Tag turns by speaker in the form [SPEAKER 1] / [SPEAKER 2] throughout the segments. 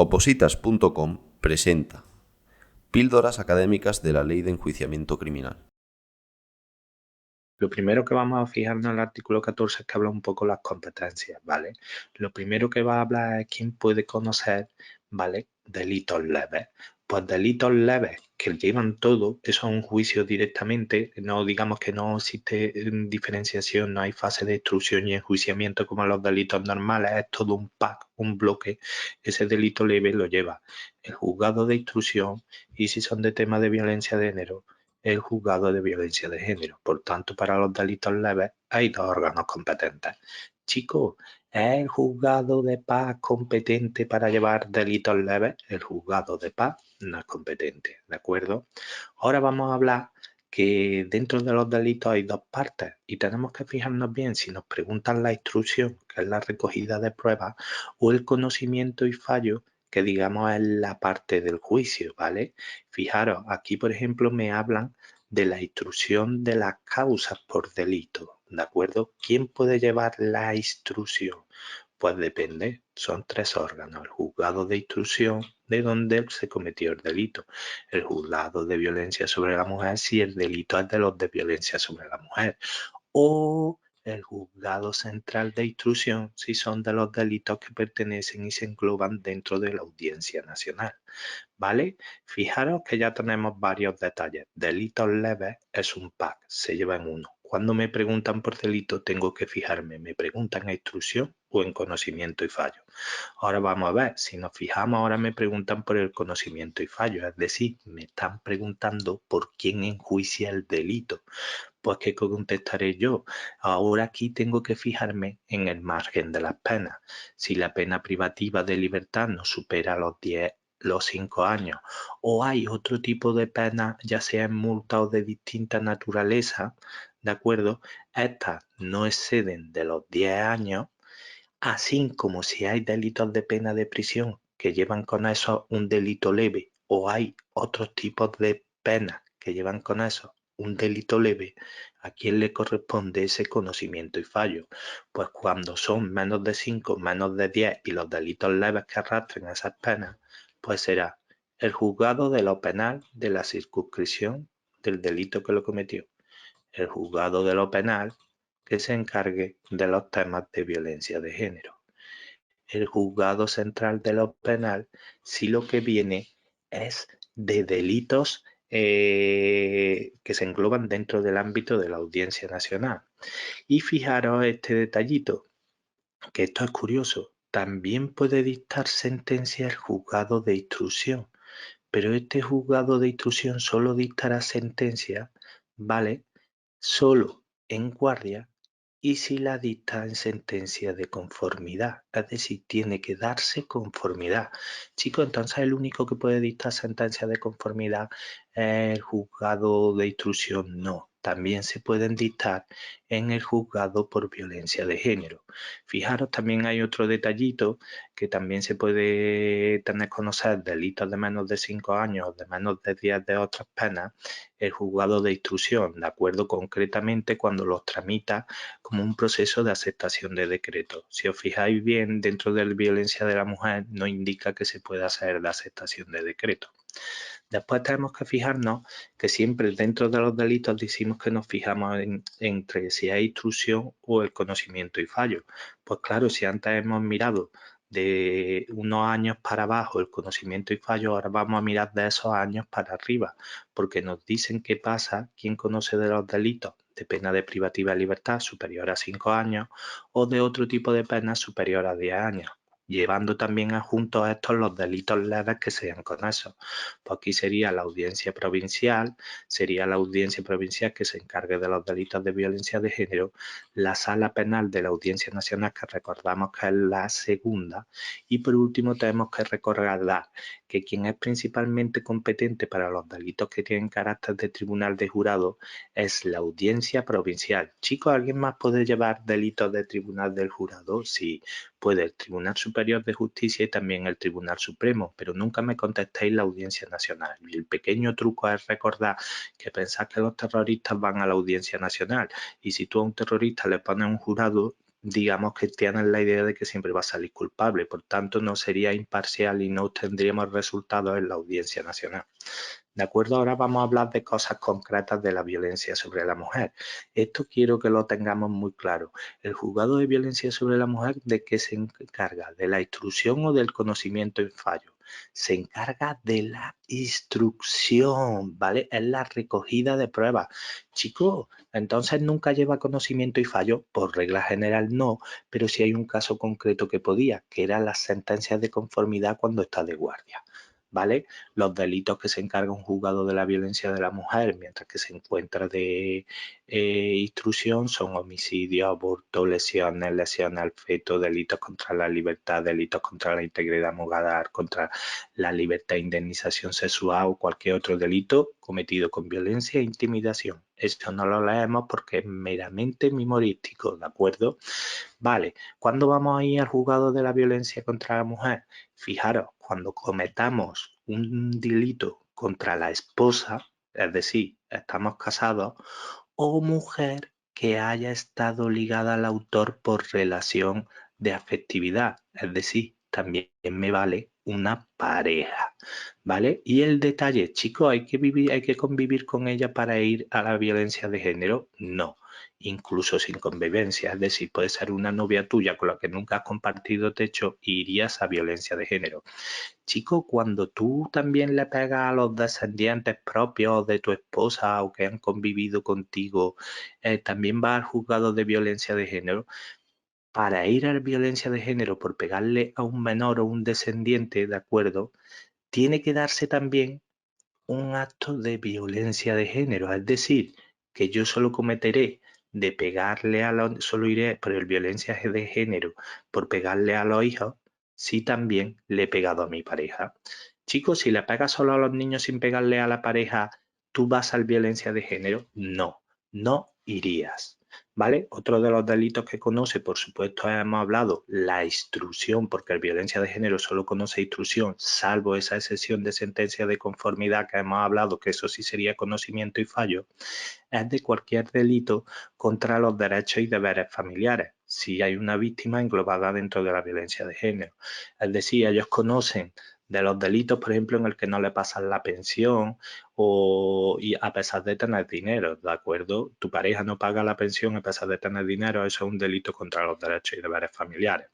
[SPEAKER 1] Opositas.com presenta Píldoras académicas de la Ley de Enjuiciamiento Criminal.
[SPEAKER 2] Lo primero que vamos a fijarnos en el artículo 14 es que habla un poco de las competencias, ¿vale? Lo primero que va a hablar es quién puede conocer, ¿vale? Delitos leves. Pues delitos leves que llevan todo, eso es un juicio directamente, no digamos que no existe diferenciación, no hay fase de instrucción y enjuiciamiento como en los delitos normales, es todo un pack, un bloque. Ese delito leve lo lleva el juzgado de instrucción y si son de temas de violencia de género, el juzgado de violencia de género. Por tanto, para los delitos leves hay dos órganos competentes. Chicos, ¿es el juzgado de paz competente para llevar delitos leves? El juzgado de paz no es competente, ¿de acuerdo? Ahora vamos a hablar que dentro de los delitos hay dos partes y tenemos que fijarnos bien si nos preguntan la instrucción, que es la recogida de pruebas, o el conocimiento y fallo, que digamos es la parte del juicio, ¿vale? Fijaros, aquí por ejemplo me hablan de la instrucción de las causas por delito, ¿de acuerdo? ¿Quién puede llevar la instrucción? Pues depende, son tres órganos, el juzgado de instrucción de donde se cometió el delito, el juzgado de violencia sobre la mujer si el delito es de los de violencia sobre la mujer, o el juzgado central de instrucción si son de los delitos que pertenecen y se engloban dentro de la Audiencia Nacional. ¿Vale? Fijaros que ya tenemos varios detalles. Delitos leves es un pack, se lleva en uno. Cuando me preguntan por delito tengo que fijarme, ¿me preguntan en instrucción o en conocimiento y fallo? Ahora vamos a ver, si nos fijamos ahora me preguntan por el conocimiento y fallo, es decir, me están preguntando por quién enjuicia el delito. Pues ¿qué contestaré yo? Ahora aquí tengo que fijarme en el margen de las penas. Si la pena privativa de libertad no supera los 5 años o hay otro tipo de pena, ya sea en multa o de distinta naturaleza, ¿de acuerdo? Estas no exceden de los 10 años, así como si hay delitos de pena de prisión que llevan con eso un delito leve o hay otros tipos de penas que llevan con eso un delito leve, ¿a quién le corresponde ese conocimiento y fallo? Pues cuando son menos de 5, menos de 10 y los delitos leves que arrastren esas penas, pues será el juzgado de lo penal de la circunscripción del delito que lo cometió, el juzgado de lo penal que se encargue de los temas de violencia de género, el juzgado central de lo penal si lo que viene es de delitos que se engloban dentro del ámbito de la Audiencia Nacional. Y fijaros este detallito, que esto es curioso, también puede dictar sentencia el juzgado de instrucción, pero este juzgado de instrucción solo dictará sentencia, ¿vale? Solo en guardia y si la dicta en sentencia de conformidad, es decir, tiene que darse conformidad. Chicos, entonces el único que puede dictar sentencia de conformidad es el juzgado de instrucción, no. También se pueden dictar en el juzgado por violencia de género. Fijaros, también hay otro detallito que también se puede tener que conocer delitos de menos de 5 años o de menos de 10 de otras penas, el juzgado de instrucción, de acuerdo concretamente cuando los tramita como un proceso de aceptación de decreto. Si os fijáis bien, dentro de la violencia de la mujer no indica que se pueda hacer de aceptación de decreto. Después tenemos que fijarnos que siempre dentro de los delitos decimos que nos fijamos entre si hay instrucción o el conocimiento y fallo. Pues claro, si antes hemos mirado de unos años para abajo el conocimiento y fallo, ahora vamos a mirar de esos años para arriba, porque nos dicen qué pasa, quién conoce de los delitos de pena de privativa de libertad superior a 5 años o de otro tipo de pena superior a 10 años, llevando también adjuntos a estos los delitos leves que sean con eso. Pues aquí sería la audiencia provincial que se encargue de los delitos de violencia de género, la sala penal de la Audiencia Nacional, que recordamos que es la segunda, y por último tenemos que recordar que quien es principalmente competente para los delitos que tienen carácter de tribunal de jurado es la Audiencia Provincial. Chicos, ¿alguien más puede llevar delitos de tribunal del jurado? Sí, puede el Tribunal Superior de Justicia y también el Tribunal Supremo, pero nunca me contestéis la Audiencia Nacional. Y el pequeño truco es recordar que pensáis que los terroristas van a la Audiencia Nacional y si tú a un terrorista le pones un jurado, digamos que tienen la idea de que siempre va a salir culpable, por tanto no sería imparcial y no obtendríamos resultados en la Audiencia Nacional. ¿De acuerdo? Ahora vamos a hablar de cosas concretas de la violencia sobre la mujer. Esto quiero que lo tengamos muy claro. El juzgado de violencia sobre la mujer, ¿de qué se encarga? ¿De la instrucción o del conocimiento en fallo? Se encarga de la instrucción, ¿vale? Es la recogida de pruebas. Chicos, entonces nunca lleva conocimiento y fallo. Por regla general no, pero sí hay un caso concreto que podía, que eran las sentencias de conformidad cuando está de guardia, ¿vale? Los delitos que se encarga un juzgado de la violencia de la mujer, mientras que se encuentra de instrucción, son homicidio, aborto, lesiones al feto, delitos contra la libertad, delitos contra la integridad moral, contra la libertad e indemnización sexual o cualquier otro delito cometido con violencia e intimidación. Esto no lo leemos porque es meramente memorístico, ¿de acuerdo? Vale, ¿cuándo vamos a ir al juzgado de la violencia contra la mujer? Fijaros, cuando cometamos un delito contra la esposa, es decir, estamos casados, o mujer que haya estado ligada al autor por relación de afectividad, es decir, también me vale una pareja, ¿vale? Y el detalle, chicos, hay que convivir con ella para ir a la violencia de género, no, incluso sin convivencia, es decir, puede ser una novia tuya con la que nunca has compartido techo y irías a violencia de género. Chico, cuando tú también le pegas a los descendientes propios de tu esposa o que han convivido contigo, también va al juzgado de violencia de género. Para ir a la violencia de género por pegarle a un menor o un descendiente, ¿de acuerdo? Tiene que darse también un acto de violencia de género, es decir, que yo solo cometeré de pegarle a los, solo iré por el violencia de género por pegarle a los hijos, si también le he pegado a mi pareja. Chicos, si le pegas solo a los niños sin pegarle a la pareja, ¿tú vas al violencia de género? No, no irías. ¿Vale? Otro de los delitos que conoce, por supuesto, hemos hablado, la instrucción, porque la violencia de género solo conoce instrucción, salvo esa excepción de sentencia de conformidad que hemos hablado, que eso sí sería conocimiento y fallo, es de cualquier delito contra los derechos y deberes familiares, si hay una víctima englobada dentro de la violencia de género. Es decir, ellos conocen de los delitos, por ejemplo, en el que no le pasan la pensión y a pesar de tener dinero, ¿de acuerdo? Tu pareja no paga la pensión a pesar de tener dinero, eso es un delito contra los derechos y deberes familiares.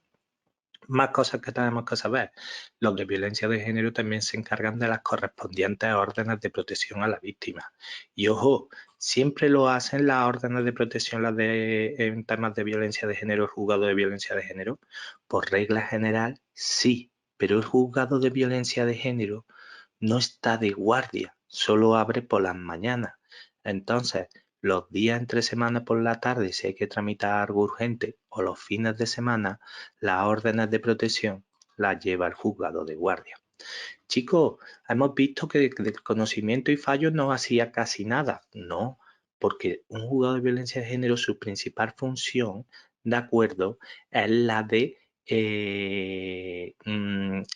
[SPEAKER 2] Más cosas que tenemos que saber. Los de violencia de género también se encargan de las correspondientes órdenes de protección a la víctima. Y ojo, siempre lo hacen las órdenes de protección, las de en temas de violencia de género, el juzgado de violencia de género. Por regla general, sí, pero el juzgado de violencia de género no está de guardia, solo abre por las mañanas. Entonces, los días entre semana por la tarde, si hay que tramitar algo urgente, o los fines de semana, las órdenes de protección las lleva el juzgado de guardia. Chicos, hemos visto que del conocimiento y fallos no hacía casi nada. No, porque un juzgado de violencia de género, su principal función, de acuerdo, es la de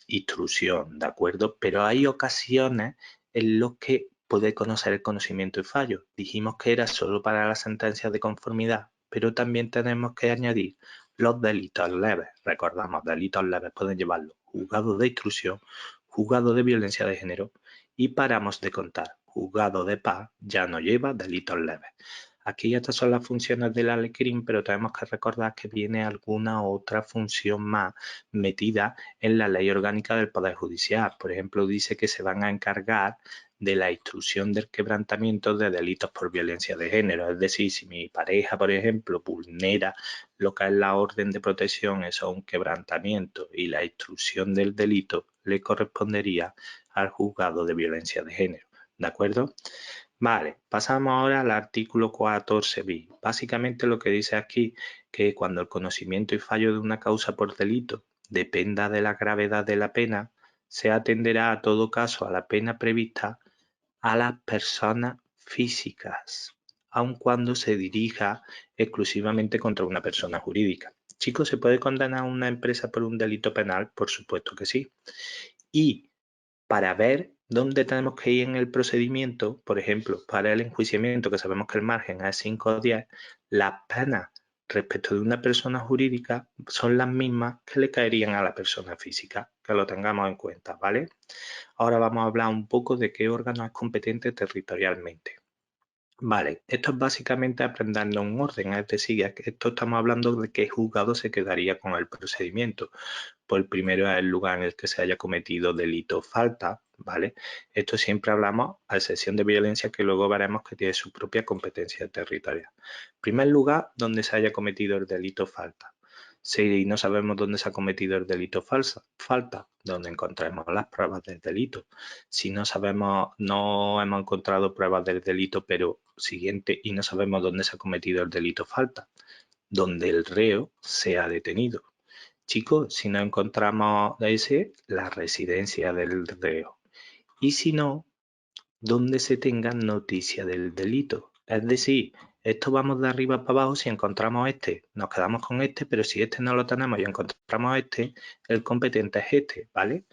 [SPEAKER 2] instrucción, ¿de acuerdo? Pero hay ocasiones en las que puede conocer el conocimiento y fallo. Dijimos que era solo para las sentencias de conformidad, pero también tenemos que añadir los delitos leves. Recordamos, delitos leves pueden llevarlo juzgado de instrucción, juzgado de violencia de género y paramos de contar. Juzgado de paz ya no lleva delitos leves. Aquí estas son las funciones del Alecrim, pero tenemos que recordar que viene alguna otra función más metida en la ley orgánica del Poder Judicial. Por ejemplo, dice que se van a encargar de la instrucción del quebrantamiento de delitos por violencia de género. Es decir, si mi pareja, por ejemplo, vulnera lo que es la orden de protección, eso es un quebrantamiento y la instrucción del delito le correspondería al juzgado de violencia de género. ¿De acuerdo? Vale, pasamos ahora al artículo 14 bis. Básicamente lo que dice aquí que cuando el conocimiento y fallo de una causa por delito dependa de la gravedad de la pena, se atenderá a todo caso a la pena prevista a las personas físicas, aun cuando se dirija exclusivamente contra una persona jurídica. Chicos, ¿se puede condenar a una empresa por un delito penal? Por supuesto que sí. Y para ver dónde tenemos que ir en el procedimiento, por ejemplo, para el enjuiciamiento, que sabemos que el margen es 5 o 10, las penas respecto de una persona jurídica son las mismas que le caerían a la persona física, que lo tengamos en cuenta, ¿vale? Ahora vamos a hablar un poco de qué órgano es competente territorialmente. Vale, esto es básicamente aprendernos un orden, es decir, esto estamos hablando de qué juzgado se quedaría con el procedimiento. Pues el primero es el lugar en el que se haya cometido delito o falta, ¿vale? Esto siempre hablamos a excepción de violencia, que luego veremos que tiene su propia competencia territorial. Primer lugar, donde se haya cometido el delito o falta. Si no sabemos dónde se ha cometido el delito o falta, donde encontremos las pruebas del delito. Si no sabemos, no hemos encontrado pruebas del delito, pero siguiente, y no sabemos dónde se ha cometido el delito o falta, donde el reo sea detenido. Chicos, si no encontramos ese, la residencia del reo. Y si no, donde se tenga noticia del delito. Es decir, esto vamos de arriba para abajo. Si encontramos este, nos quedamos con este, pero si este no lo tenemos y encontramos este, el competente es este, ¿vale?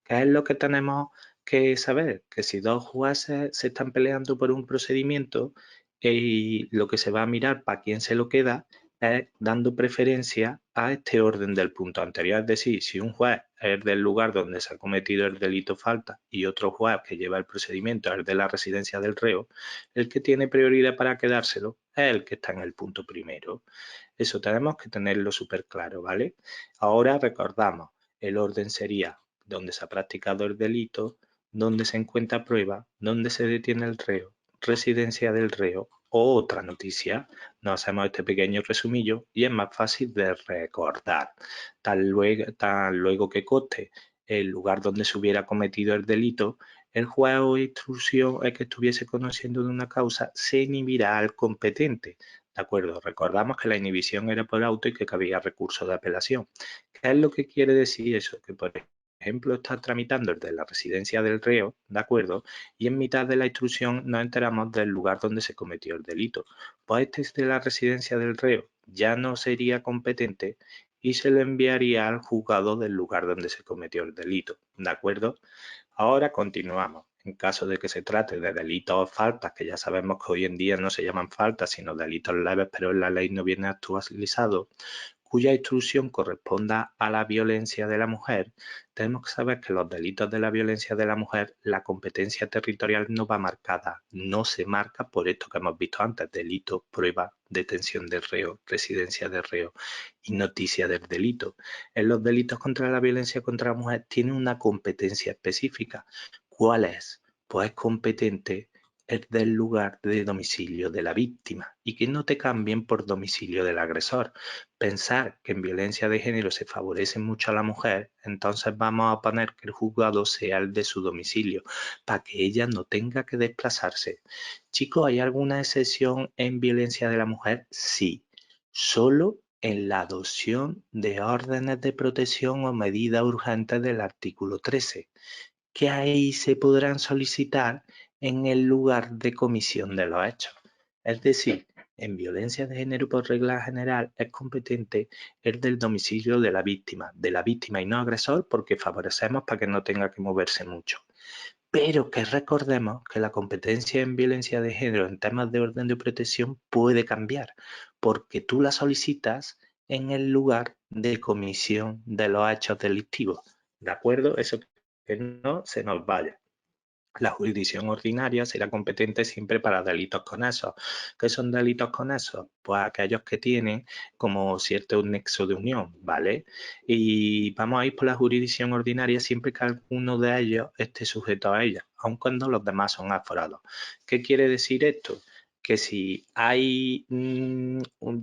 [SPEAKER 2] ¿Qué es lo que tenemos que saber? Que si dos jueces se están peleando por un procedimiento y lo que se va a mirar para quién se lo queda es dando preferencia a este orden del punto anterior. Es decir, si un juez es del lugar donde se ha cometido el delito falta y otro juez que lleva el procedimiento es de la residencia del reo, el que tiene prioridad para quedárselo es el que está en el punto primero. Eso tenemos que tenerlo súper claro, ¿vale? Ahora recordamos, el orden sería donde se ha practicado el delito, donde se encuentra prueba, donde se detiene el reo, residencia del reo o otra noticia. Nos hacemos este pequeño resumillo y es más fácil de recordar. Tal luego que conste el lugar donde se hubiera cometido el delito, el juez o instrucción el que estuviese conociendo de una causa se inhibirá al competente. ¿De acuerdo? Recordamos que la inhibición era por auto y que cabía recurso de apelación. ¿Qué es lo que quiere decir eso? Que por ejemplo está tramitando el de la residencia del reo, ¿de acuerdo? Y en mitad de la instrucción nos enteramos del lugar donde se cometió el delito. Pues este es de la residencia del reo, ya no sería competente y se lo enviaría al juzgado del lugar donde se cometió el delito, ¿de acuerdo? Ahora continuamos. En caso de que se trate de delitos o faltas, que ya sabemos que hoy en día no se llaman faltas, sino delitos leves, pero en la ley no viene actualizado, cuya instrucción corresponda a la violencia de la mujer, tenemos que saber que los delitos de la violencia de la mujer, la competencia territorial no va marcada, no se marca por esto que hemos visto antes, delito, prueba, detención del reo, residencia del reo y noticia del delito. En los delitos contra la violencia contra la mujer tiene una competencia específica. ¿Cuál es? Pues es competente es del lugar de domicilio de la víctima y que no te cambien por domicilio del agresor. Pensar que en violencia de género se favorece mucho a la mujer, entonces vamos a poner que el juzgado sea el de su domicilio, para que ella no tenga que desplazarse. Chicos, ¿hay alguna excepción en violencia de la mujer? Sí, solo en la adopción de órdenes de protección o medidas urgentes del artículo 13, que ahí se podrán solicitar en el lugar de comisión de los hechos. Es decir, en violencia de género por regla general es competente el del domicilio de la víctima y no agresor, porque favorecemos para que no tenga que moverse mucho. Pero que recordemos que la competencia en violencia de género en temas de orden de protección puede cambiar, porque tú la solicitas en el lugar de comisión de los hechos delictivos. ¿De acuerdo? Eso que no se nos vaya. La jurisdicción ordinaria será competente siempre para delitos conexos. ¿Qué son delitos conexos? Pues aquellos que tienen como cierto nexo de unión, ¿vale? Y vamos a ir por la jurisdicción ordinaria siempre que alguno de ellos esté sujeto a ella, aun cuando los demás son aforados. ¿Qué quiere decir esto? Que si hay,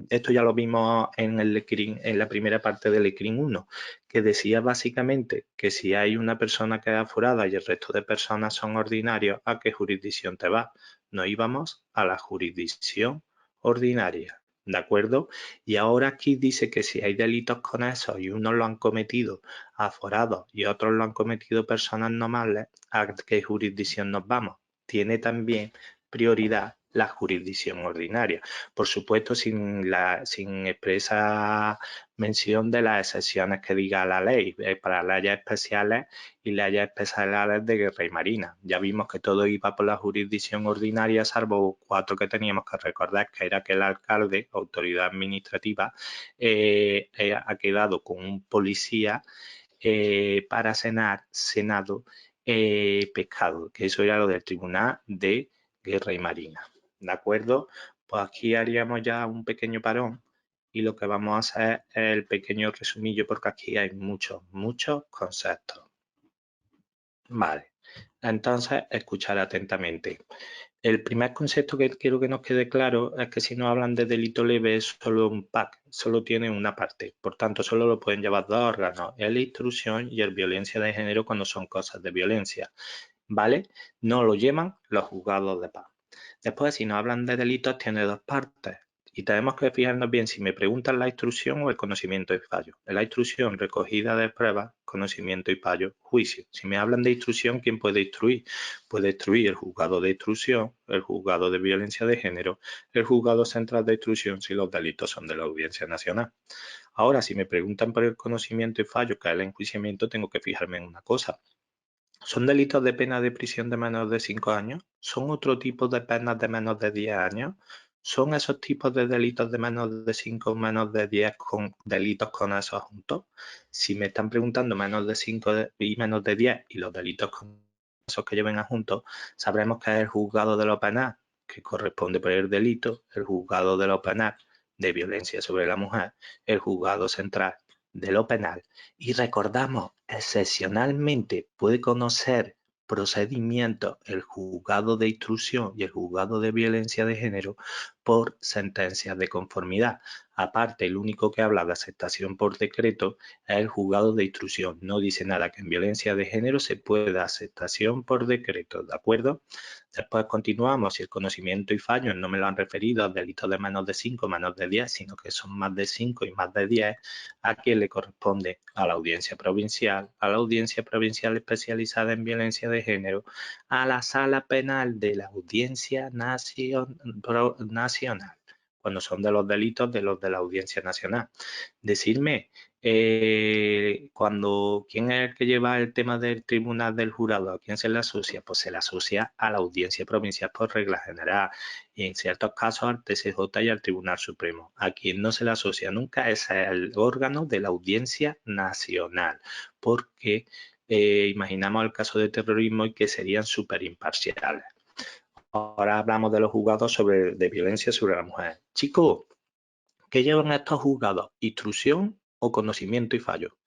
[SPEAKER 2] esto ya lo vimos en la primera parte del ECRIM 1, que decía básicamente que si hay una persona que es aforada y el resto de personas son ordinarios, ¿a qué jurisdicción te vas? Nos íbamos a la jurisdicción ordinaria, ¿de acuerdo? Y ahora aquí dice que si hay delitos con eso y unos lo han cometido aforados y otros lo han cometido personas normales, ¿a qué jurisdicción nos vamos? Tiene también prioridad la jurisdicción ordinaria. Por supuesto, sin expresa mención de las excepciones que diga la ley, para leyes especiales y leyes especiales de guerra y marina. Ya vimos que todo iba por la jurisdicción ordinaria, salvo 4 que teníamos que recordar, que era que el alcalde, autoridad administrativa, ha quedado con un policía para Senado pescado, que eso era lo del Tribunal de Guerra y Marina. ¿De acuerdo? Pues aquí haríamos ya un pequeño parón y lo que vamos a hacer es el pequeño resumillo porque aquí hay muchos conceptos. Vale, entonces escuchar atentamente. El primer concepto que quiero que nos quede claro es que si nos hablan de delito leve es solo un pack, solo tiene una parte. Por tanto, solo lo pueden llevar 2 órganos, el instrucción y el violencia de género cuando son cosas de violencia. ¿Vale? No lo llevan los juzgados de paz. Después, si nos hablan de delitos, tiene 2 partes. Y tenemos que fijarnos bien si me preguntan la instrucción o el conocimiento y fallo. En la instrucción, recogida de pruebas, conocimiento y fallo, juicio. Si me hablan de instrucción, ¿quién puede instruir? Puede instruir el juzgado de instrucción, el juzgado de violencia de género, el juzgado central de instrucción si los delitos son de la Audiencia Nacional. Ahora, si me preguntan por el conocimiento y fallo, que es el enjuiciamiento, tengo que fijarme en una cosa. ¿Son delitos de pena de prisión de menos de 5 años? ¿Son otro tipo de penas de menos de 10 años? ¿Son esos tipos de delitos de menos de 5 o menos de 10 con delitos con esos juntos? Si me están preguntando menos de 5 y menos de 10 y los delitos con esos que lleven juntos, sabremos que es el juzgado de lo penal, que corresponde por el delito, el juzgado de lo penal de violencia sobre la mujer, el juzgado central de lo penal. Y recordamos, excepcionalmente puede conocer procedimientos el juzgado de instrucción y el juzgado de violencia de género por sentencias de conformidad. Aparte, el único que habla de aceptación por decreto es el juzgado de instrucción. No dice nada que en violencia de género se pueda aceptación por decreto, ¿de acuerdo? Después continuamos. Si el conocimiento y fallo no me lo han referido a delitos de menos de 5, menos de 10, sino que son más de 5 y más de 10, ¿a quién le corresponde? A la audiencia provincial especializada en violencia de género, a la sala penal de la Audiencia Nacional, cuando son de los delitos de los de la Audiencia Nacional. Decirme, ¿quién es el que lleva el tema del tribunal del jurado? ¿A quién se le asocia? Pues se le asocia a la Audiencia Provincial por regla general y en ciertos casos al TSJ y al Tribunal Supremo. A quien no se le asocia nunca es el órgano de la Audiencia Nacional, porque imaginamos el caso de terrorismo y que serían súper imparciales. Ahora hablamos de los juzgados de violencia sobre la mujer. Chicos, ¿qué llevan estos juzgados? ¿Instrucción o conocimiento y fallo?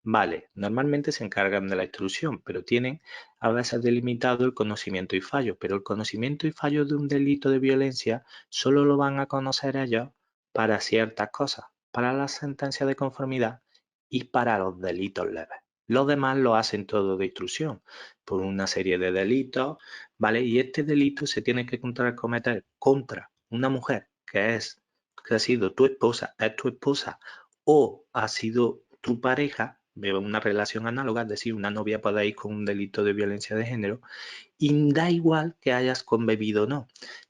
[SPEAKER 2] Vale, normalmente se encargan de la instrucción, pero tienen a veces delimitado el conocimiento y fallo. Pero el conocimiento y fallo de un delito de violencia solo lo van a conocer ellos para ciertas cosas, para la sentencia de conformidad y para los delitos leves. Los demás lo hacen todo de instrucción, por una serie de delitos, ¿vale? Y este delito se tiene que cometer contra una mujer que ha sido tu esposa, es tu esposa o ha sido tu pareja, de una relación análoga, es decir, una novia puede ir con un delito de violencia de género, y da igual que hayas convivido o no.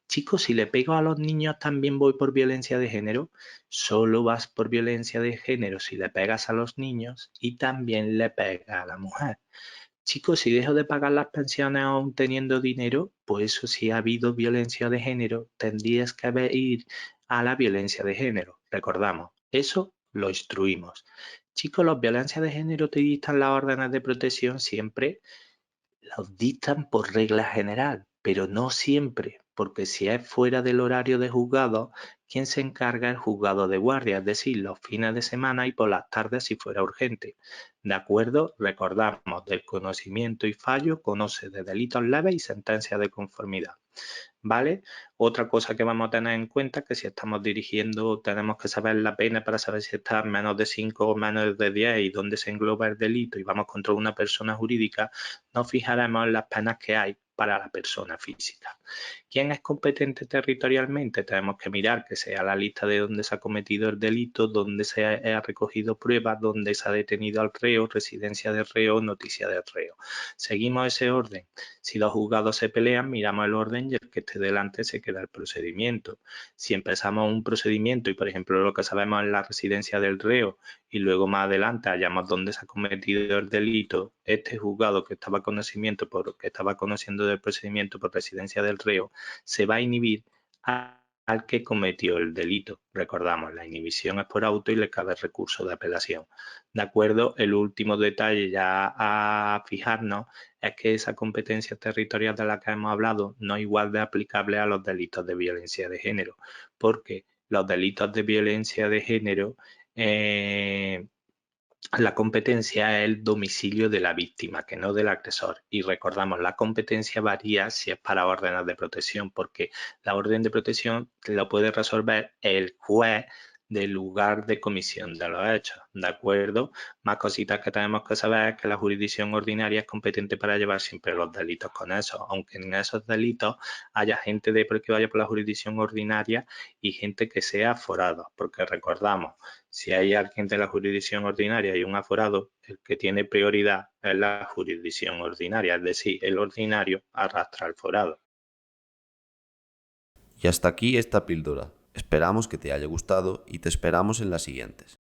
[SPEAKER 2] Chicos, si le pego a los niños también voy por violencia de género. Solo vas por violencia de género si le pegas a los niños y también le pega a la mujer. Chicos, si dejo de pagar las pensiones aún teniendo dinero, pues eso si ha habido violencia de género, tendrías que ir a la violencia de género. Recordamos, eso lo instruimos. Chicos, los violencias de género te dictan las órdenes de protección siempre, los dictan por regla general, pero no siempre, porque si es fuera del horario de juzgado, ¿quién se encarga? El juzgado de guardia, es decir, los fines de semana y por las tardes si fuera urgente. ¿De acuerdo? Recordamos, del conocimiento y fallo, conoce de delitos leves y sentencia de conformidad. ¿Vale? Otra cosa que vamos a tener en cuenta es que si estamos dirigiendo, tenemos que saber la pena para saber si está menos de 5 o menos de 10 y dónde se engloba el delito y vamos contra una persona jurídica, nos fijaremos en las penas que hay para la persona física. ¿Quién es competente territorialmente? Tenemos que mirar que sea la lista de donde se ha cometido el delito, donde se ha recogido pruebas, donde se ha detenido al reo, residencia del reo, noticia del reo. Seguimos ese orden. Si los juzgados se pelean, miramos el orden y el que esté delante se queda el procedimiento. Si empezamos un procedimiento y, por ejemplo, lo que sabemos es la residencia del reo y luego más adelante hallamos dónde se ha cometido el delito, este juzgado que estaba conociendo del procedimiento por residencia del reo se va a inhibir al que cometió el delito. Recordamos, la inhibición es por auto y le cabe recurso de apelación. ¿De acuerdo? El último detalle ya a fijarnos es que esa competencia territorial de la que hemos hablado no es igual de aplicable a los delitos de violencia de género, porque los delitos de violencia de género, la competencia es el domicilio de la víctima, que no del agresor. Y recordamos, la competencia varía si es para órdenes de protección, porque la orden de protección lo puede resolver el juez del lugar de comisión de los hechos, ¿de acuerdo? Más cositas que tenemos que saber es que la jurisdicción ordinaria es competente para llevar siempre los delitos con eso, aunque en esos delitos haya gente que vaya por la jurisdicción ordinaria y gente que sea aforado, porque recordamos, si hay alguien de la jurisdicción ordinaria y un aforado, el que tiene prioridad es la jurisdicción ordinaria, es decir, el ordinario arrastra al forado.
[SPEAKER 1] Y hasta aquí esta píldora. Esperamos que te haya gustado y te esperamos en las siguientes.